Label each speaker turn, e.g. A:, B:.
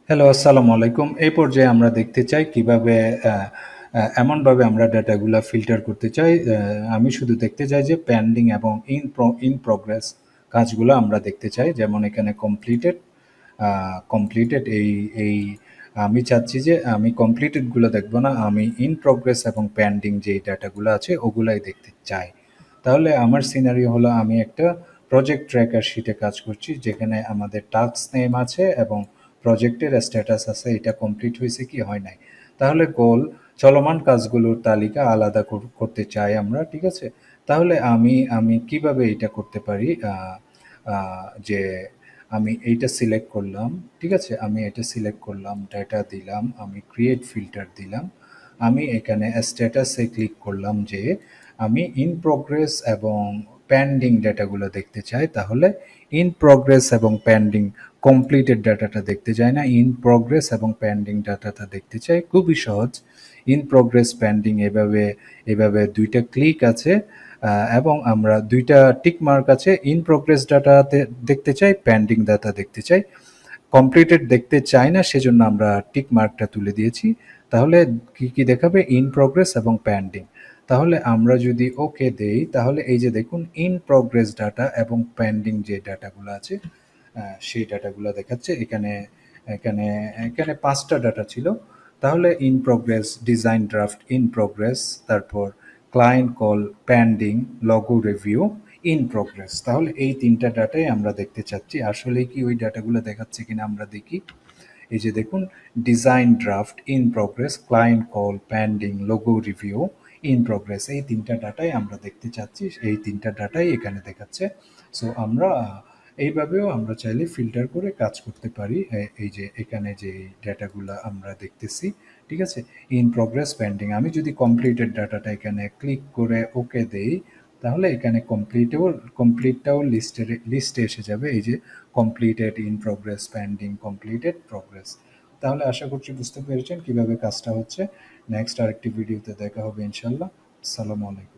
A: Hello, আসসালামু আলাইকুম। এই পর্যায়ে আমরা দেখতে চাই কিভাবে আ আ এমনভাবে আমরা ডেটাগুলা ফিল্টার করতে চাই। আমি শুধু দেখতে চাই যে পেন্ডিং এবং ইন প্রোগ্রেস কাজগুলা আমরা দেখতে চাই। যেমন এখানে আ কমপ্লিটেড এই আমি চাচ্ছি যে আমি কমপ্লিটেড গুলো দেখব না। আমি ইন প্রোগ্রেস এবং পেন্ডিং যেই ডেটাগুলো আছে ওগুলাই দেখতে চাই। তাহলে আমার সিনারিও হলো আমি একটা প্রজেক্ট ট্র্যাকার শিটে কাজ করছি যেখানে আমাদের টাস্ক নেম আছে এবং প্রজেক্টের স্ট্যাটাস আছে এটা কমপ্লিট হয়েছে কি হয় নাই। তাহলে গোল চলমান কাজগুলোর তালিকা আলাদা করতে চাই আমরা, ঠিক আছে? তাহলে আমি আমি কিভাবে এটা করতে পারি? যে আমি এইটা সিলেক্ট করলাম, ঠিক আছে? আমি এটা সিলেক্ট করলাম, ডেটা দিলাম, আমি ক্রিয়েট ফিল্টার দিলাম। আমি এখানে স্ট্যাটাসে ক্লিক করলাম যে আমি ইন প্রোগ্রেস এবং পেন্ডিং ডেটাগুলো দেখতে চাই। তাহলে ইন প্রোগ্রেস এবং পেন্ডিং কমপ্লিটেড ডাটাটা দেখতে চাই না, ইন প্রোগ্রেস এবং পেন্ডিং ডাটাটা দেখতে চাই। খুবই সহজ। ইন প্রোগ্রেস পেন্ডিং এভাবে ২ টা ক্লিক আছে এবং আমরা ২ টা টিক মার্ক আছে। ইন প্রোগ্রেস ডাটাতে দেখতে চাই, পেন্ডিং ডাটা দেখতে চাই। কমপ্লিটেড দেখতে চাই না সেজন্য আমরা টিক মার্কটা তুলে দিয়েছি। তাহলে কি দেখাবে? ইন প্রোগ্রেস এবং পেন্ডিং। তাহলে আমরা যদি ওকে দেই তাহলে এই যে দেখুন ইন প্রোগ্রেস ডাটা এবং পেন্ডিং যে ডাটাগুলো আছে সেই ডাটাগুলো দেখাচ্ছে। এখানে এখানে ৫ টা ডাটা ছিল। তাহলে in progress, design draft in progress, তারপর client call, pending, logo review, in progress. তাহলে এই ৩ টা ডাটাই আমরা দেখতে চাচ্ছি। আসলেই কি ওই ডাটাগুলো দেখাচ্ছে কিনা আমরা দেখি। এই যে দেখুন design draft in progress, client call, pending, logo review, in progress. এই ৩ টা ডাটাই আমরা দেখতে চাচ্ছি। এই ৩ টা ডাটাই এখানে দেখাচ্ছে। সো আমরা এইভাবেও আমরা চাইলে ফিল্টার করে কাজ করতে পারি। এই যে এখানে যে ডেটাগুলা আমরা দেখতেছি, ঠিক আছে? In progress, pending. আমি যদি কমপ্লিটেড ডাটাটা এখানে ক্লিক করে ওকে দেই, তাহলে এখানে কমপ্লিটটাও লিস্টে এসে যাবে। এই যে completed, in progress, pending, completed, progress. তাহলে আশা করছি বুঝতে পেরেছেন কিভাবে কাজটা হচ্ছে। নেক্সট আরেকটি ভিডিওতে দেখা হবে ইনশাআল্লাহ। আসসালামু আলাইকুম।